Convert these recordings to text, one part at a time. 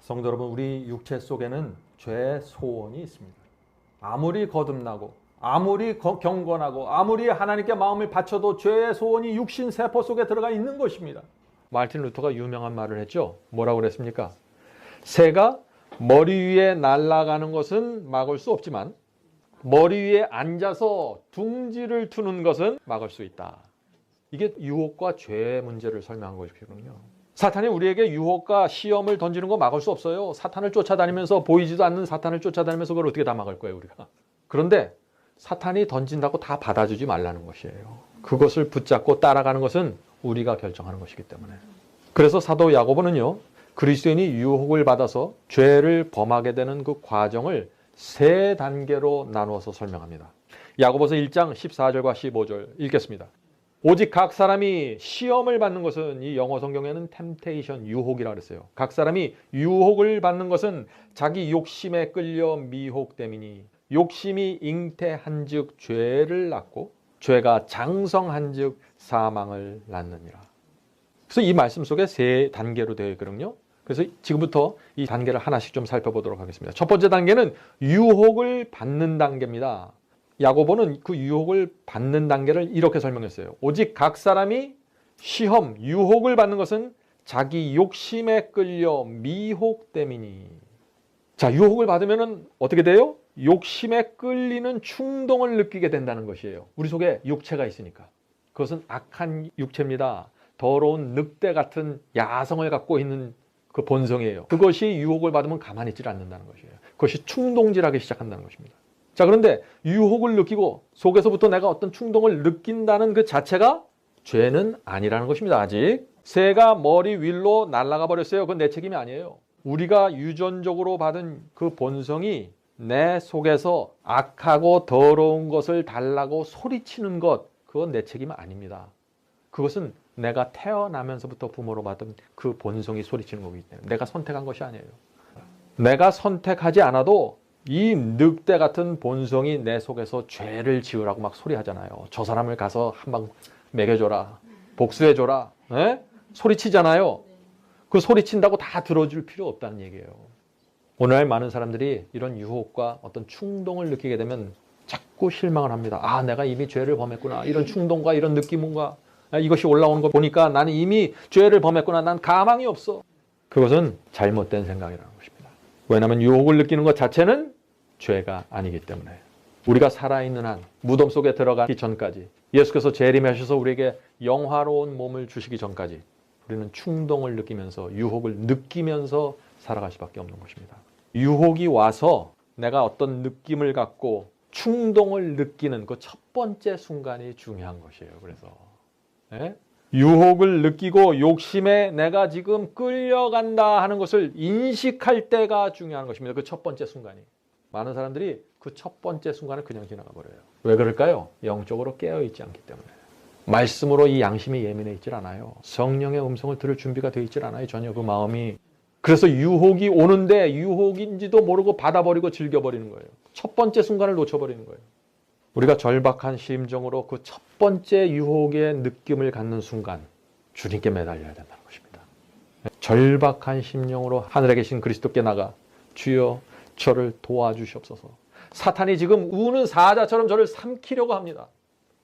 성도 여러분, 우리 육체 속에는 죄의 소원이 있습니다. 아무리 거듭나고 아무리 경건하고 아무리 하나님께 마음을 바쳐도 죄의 소원이 육신 세포 속에 들어가 있는 것입니다. 마르틴 루터가 유명한 말을 했죠. 뭐라고 그랬습니까? 새가 머리 위에 날아가는 것은 막을 수 없지만 머리 위에 앉아서 둥지를 트는 것은 막을 수 있다. 이게 유혹과 죄의 문제를 설명한 것이거든요. 사탄이 우리에게 유혹과 시험을 던지는 거 막을 수 없어요. 사탄을 쫓아다니면서 보이지도 않는 사탄을 쫓아다니면서 그걸 어떻게 다 막을 거예요, 우리가. 그런데 사탄이 던진다고 다 받아주지 말라는 것이에요. 그것을 붙잡고 따라가는 것은 우리가 결정하는 것이기 때문에. 그래서 사도 야고보는요, 그리스도인이 유혹을 받아서 죄를 범하게 되는 그 과정을 세 단계로 나누어서 설명합니다. 야고보서 1장 14절과 15절 읽겠습니다. 오직 각 사람이 시험을 받는 것은, 이 영어 성경에는 temptation, 유혹이라고 그랬어요. 각 사람이 유혹을 받는 것은 자기 욕심에 끌려 미혹됨이니 욕심이 잉태한즉 죄를 낳고 죄가 장성한즉 사망을 낳느니라. 그래서 이 말씀 속에 세 단계로 되어 있거든요. 그래서 지금부터 이 단계를 하나씩 좀 살펴보도록 하겠습니다. 첫 번째 단계는 유혹을 받는 단계입니다. 야고보는 그 유혹을 받는 단계를 이렇게 설명했어요. 오직 각 사람이 시험, 유혹을 받는 것은 자기 욕심에 끌려 미혹됨이니. 자, 유혹을 받으면 어떻게 돼요? 욕심에 끌리는 충동을 느끼게 된다는 것이에요. 우리 속에 육체가 있으니까. 그것은 악한 육체입니다. 더러운 늑대 같은 야성을 갖고 있는 그 본성이에요. 그것이 유혹을 받으면 가만히 있지 않는다는 것이에요. 그것이 충동질하기 시작한다는 것입니다. 자, 그런데 유혹을 느끼고 속에서부터 내가 어떤 충동을 느낀다는 그 자체가 죄는 아니라는 것입니다. 아직 새가 머리 위로 날아가 버렸어요. 그건 내 책임이 아니에요. 우리가 유전적으로 받은 그 본성이 내 속에서 악하고 더러운 것을 달라고 소리치는 것, 그건 내 책임이 아닙니다. 그것은 내가 태어나면서부터 부모로 받은 그 본성이 소리치는 거기 때문에 내가 선택한 것이 아니에요. 내가 선택하지 않아도 이 늑대 같은 본성이 내 속에서 죄를 지으라고 막 소리하잖아요. 저 사람을 가서 한 방 먹여줘라, 복수해줘라, 에? 소리치잖아요. 그 소리친다고 다 들어줄 필요 없다는 얘기예요. 오늘날 많은 사람들이 이런 유혹과 어떤 충동을 느끼게 되면 자꾸 실망을 합니다. 아, 내가 이미 죄를 범했구나. 이런 충동과 이런 느낌과 이것이 올라오는 거 보니까 나는 이미 죄를 범했구나. 난 가망이 없어. 그것은 잘못된 생각이라는 것입니다. 왜냐하면 유혹을 느끼는 것 자체는 죄가 아니기 때문에. 우리가 살아있는 한 무덤 속에 들어가기 전까지, 예수께서 재림하셔서 우리에게 영화로운 몸을 주시기 전까지 우리는 충동을 느끼면서 유혹을 느끼면서 살아갈 수밖에 없는 것입니다. 유혹이 와서 내가 어떤 느낌을 갖고 충동을 느끼는 그 첫 번째 순간이 중요한 것이에요. 그래서 유혹을 느끼고 욕심에 내가 지금 끌려간다 하는 것을 인식할 때가 중요한 것입니다. 그 첫 번째 순간이. 많은 사람들이 그 첫 번째 순간을 그냥 지나가 버려요. 왜 그럴까요? 영적으로 깨어있지 않기 때문에. 말씀으로 이 양심이 예민해 있질 않아요. 성령의 음성을 들을 준비가 되어 있질 않아요. 전혀 그 마음이. 그래서 유혹이 오는데 유혹인지도 모르고 받아버리고 즐겨버리는 거예요. 첫 번째 순간을 놓쳐버리는 거예요. 우리가 절박한 심정으로 그 첫 번째 유혹의 느낌을 갖는 순간 주님께 매달려야 된다는 것입니다. 절박한 심령으로 하늘에 계신 그리스도께 나가 주여 저를 도와주시옵소서. 사탄이 지금 우는 사자처럼 저를 삼키려고 합니다.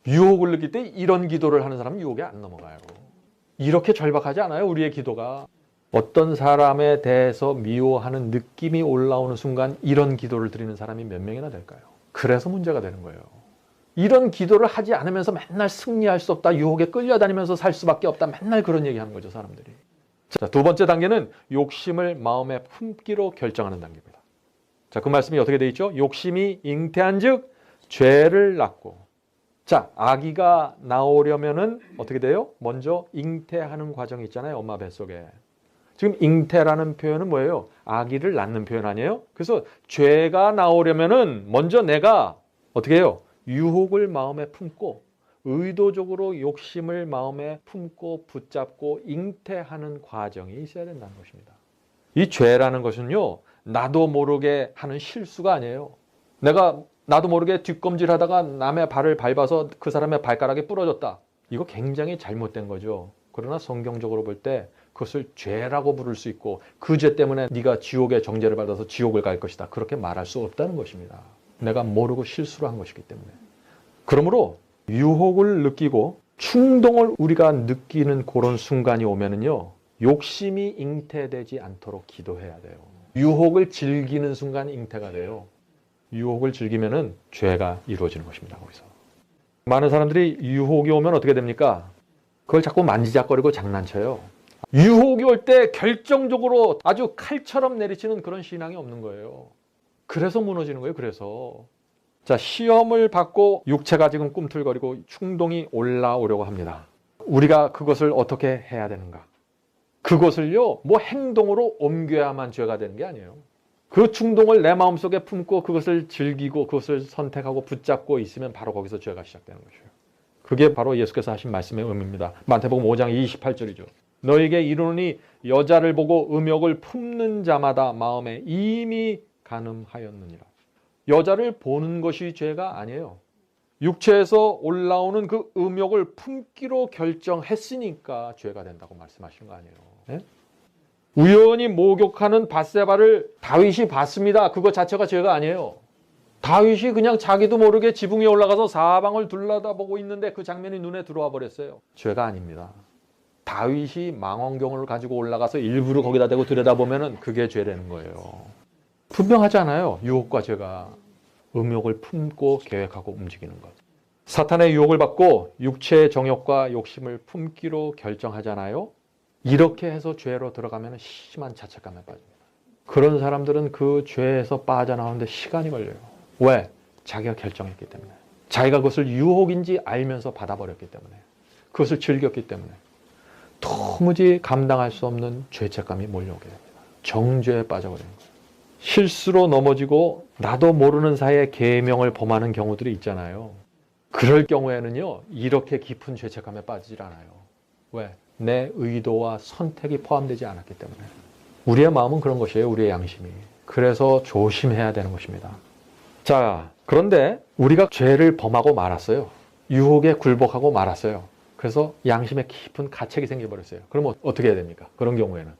유혹을 느낄 때 이런 기도를 하는 사람은 유혹에 안 넘어가요. 이렇게 절박하지 않아요, 우리의 기도가. 어떤 사람에 대해서 미워하는 느낌이 올라오는 순간 이런 기도를 드리는 사람이 몇 명이나 될까요? 그래서 문제가 되는 거예요. 이런 기도를 하지 않으면서 맨날 승리할 수 없다, 유혹에 끌려다니면서 살 수밖에 없다, 맨날 그런 얘기하는 거죠, 사람들이. 자, 두 번째 단계는 욕심을 마음에 품기로 결정하는 단계입니다. 자, 그 말씀이 어떻게 되어 있죠? 욕심이 잉태한즉 죄를 낳고. 자, 아기가 나오려면은 어떻게 돼요? 먼저 잉태하는 과정이 있잖아요, 엄마 뱃속에. 지금 잉태라는 표현은 뭐예요? 아기를 낳는 표현 아니에요? 그래서 죄가 나오려면은 먼저 내가 어떻게 해요? 유혹을 마음에 품고 의도적으로 욕심을 마음에 품고 붙잡고 잉태하는 과정이 있어야 된다는 것입니다. 이 죄라는 것은요, 나도 모르게 하는 실수가 아니에요. 내가 나도 모르게 뒷검질하다가 남의 발을 밟아서 그 사람의 발가락이 부러졌다. 이거 굉장히 잘못된 거죠. 그러나 성경적으로 볼 때 그것을 죄라고 부를 수 있고 그 죄 때문에 네가 지옥의 정죄를 받아서 지옥을 갈 것이다. 그렇게 말할 수 없다는 것입니다. 내가 모르고 실수를 한 것이기 때문에. 그러므로 유혹을 느끼고 충동을 우리가 느끼는 그런 순간이 오면은요, 욕심이 잉태되지 않도록 기도해야 돼요. 유혹을 즐기는 순간 잉태가 돼요. 유혹을 즐기면은 죄가 이루어지는 것입니다. 거기서. 많은 사람들이 유혹이 오면 어떻게 됩니까? 그걸 자꾸 만지작거리고 장난쳐요. 유혹이 올 때 결정적으로 아주 칼처럼 내리치는 그런 신앙이 없는 거예요. 그래서 무너지는 거예요. 그래서. 자, 시험을 받고 육체가 지금 꿈틀거리고 충동이 올라오려고 합니다. 우리가 그것을 어떻게 해야 되는가? 그것을요, 뭐 행동으로 옮겨야만 죄가 되는 게 아니에요. 그 충동을 내 마음속에 품고 그것을 즐기고 그것을 선택하고 붙잡고 있으면 바로 거기서 죄가 시작되는 것이에요. 그게 바로 예수께서 하신 말씀의 의미입니다. 마태복음 5장 28절이죠. 너에게 이르노니 여자를 보고 음욕을 품는 자마다 마음에 이미 간음하였느니라. 여자를 보는 것이 죄가 아니에요. 육체에서 올라오는 그 음욕을 품기로 결정했으니까 죄가 된다고 말씀하시는 거 아니에요. 네? 우연히 목욕하는 밧세바를 다윗이 봤습니다. 그것 자체가 죄가 아니에요. 다윗이 그냥 자기도 모르게 지붕 위에 올라가서 사방을 둘러다보고 있는데 그 장면이 눈에 들어와 버렸어요. 죄가 아닙니다. 다윗이 망원경을 가지고 올라가서 일부러 거기다 대고 들여다보면 그게 죄라는 거예요. 분명하잖아요. 유혹과 죄가. 음욕을 품고 계획하고 움직이는 것. 사탄의 유혹을 받고 육체의 정욕과 욕심을 품기로 결정하잖아요. 이렇게 해서 죄로 들어가면 심한 자책감에 빠집니다. 그런 사람들은 그 죄에서 빠져나오는데 시간이 걸려요. 왜? 자기가 결정했기 때문에. 자기가 그것을 유혹인지 알면서 받아버렸기 때문에. 그것을 즐겼기 때문에. 도무지 감당할 수 없는 죄책감이 몰려오게 됩니다. 정죄에 빠져버리는 거예요. 실수로 넘어지고 나도 모르는 사이에 계명을 범하는 경우들이 있잖아요. 그럴 경우에는요, 이렇게 깊은 죄책감에 빠지질 않아요. 왜? 내 의도와 선택이 포함되지 않았기 때문에. 우리의 마음은 그런 것이에요. 우리의 양심이. 그래서 조심해야 되는 것입니다. 자, 그런데 우리가 죄를 범하고 말았어요. 유혹에 굴복하고 말았어요. 그래서 양심에 깊은 가책이 생겨버렸어요. 그럼 어떻게 해야 됩니까? 그런 경우에는.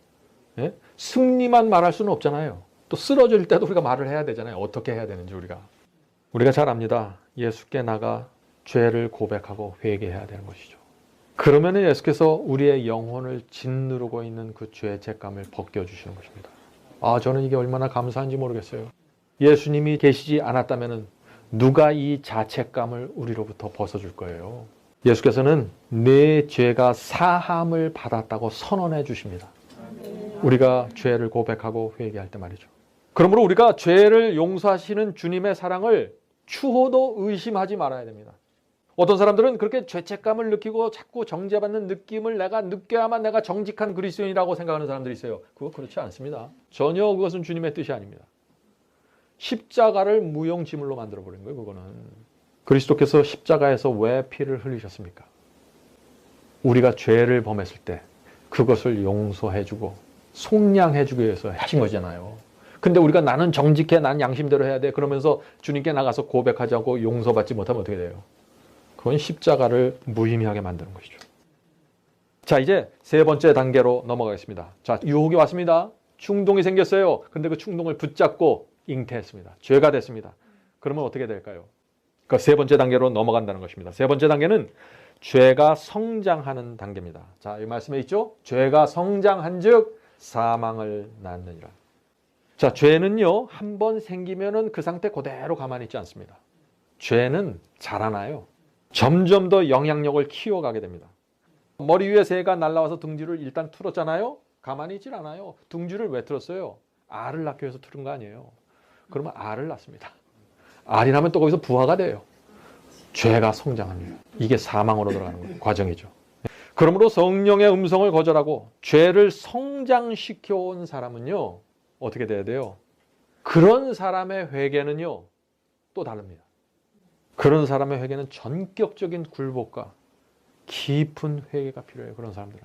예? 승리만 말할 수는 없잖아요. 또 쓰러질 때도 우리가 말을 해야 되잖아요. 어떻게 해야 되는지 우리가 잘 압니다. 예수께 나가 죄를 고백하고 회개해야 되는 것이죠. 그러면 예수께서 우리의 영혼을 짓누르고 있는 그 죄책감을 벗겨주시는 것입니다. 저는 이게 얼마나 감사한지 모르겠어요. 예수님이 계시지 않았다면 누가 이 자책감을 우리로부터 벗어줄 거예요. 예수께서는 내 죄가 사함을 받았다고 선언해 주십니다. 우리가 죄를 고백하고 회개할 때 말이죠. 그러므로 우리가 죄를 용서하시는 주님의 사랑을 추호도 의심하지 말아야 됩니다. 어떤 사람들은 그렇게 죄책감을 느끼고 자꾸 정죄받는 느낌을 내가 느껴야만 내가 정직한 그리스도인이라고 생각하는 사람들이 있어요. 그거 그렇지 않습니다. 전혀 그것은 주님의 뜻이 아닙니다. 십자가를 무용지물로 만들어버린 거예요. 그거는. 그리스도께서 십자가에서 왜 피를 흘리셨습니까? 우리가 죄를 범했을 때 그것을 용서해주고 속량해주기 위해서 하신 거잖아요. 근데 우리가 나는 정직해, 난 양심대로 해야 돼. 그러면서 주님께 나가서 고백하지 않고 용서받지 못하면 어떻게 돼요? 그건 십자가를 무의미하게 만드는 것이죠. 자, 이제 세 번째 단계로 넘어가겠습니다. 자, 유혹이 왔습니다. 충동이 생겼어요. 근데 그 충동을 붙잡고 잉태했습니다. 죄가 됐습니다. 그러면 어떻게 될까요? 그 세 번째 단계로 넘어간다는 것입니다. 세 번째 단계는 죄가 성장하는 단계입니다. 자, 이 말씀에 있죠? 죄가 성장한 즉 사망을 낳느니라. 자, 죄는요, 한번 생기면은 그 상태 그대로 가만히 있지 않습니다. 죄는 자라나요. 점점 더 영향력을 키워가게 됩니다. 머리 위에 새가 날아와서 둥지를 일단 틀었잖아요. 가만히 있질 않아요. 둥지를 왜 틀었어요? 알을 낳기 위해서 틀은 거 아니에요. 그러면 알을 낳습니다. 알이 나면 또 거기서 부화가 돼요. 죄가 성장합니다. 이게 사망으로 들어가는 과정이죠. 그러므로 성령의 음성을 거절하고 죄를 성장시켜 온 사람은요, 어떻게 돼야 돼요? 그런 사람의 회개는요, 또 다릅니다. 그런 사람의 회개는 전격적인 굴복과 깊은 회개가 필요해요. 그런 사람들은.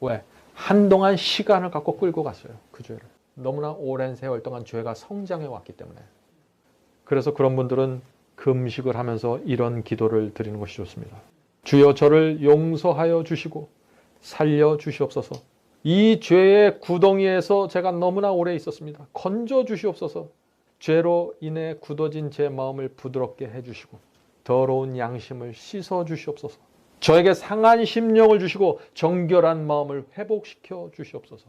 왜? 한동안 시간을 갖고 끌고 갔어요. 그 죄를. 너무나 오랜 세월 동안 죄가 성장해 왔기 때문에. 그래서 그런 분들은 금식을 하면서 이런 기도를 드리는 것이 좋습니다. 주여 저를 용서하여 주시고 살려 주시옵소서. 이 죄의 구덩이에서 제가 너무나 오래 있었습니다. 건져 주시옵소서. 죄로 인해 굳어진 제 마음을 부드럽게 해주시고 더러운 양심을 씻어 주시옵소서. 저에게 상한 심령을 주시고 정결한 마음을 회복시켜 주시옵소서.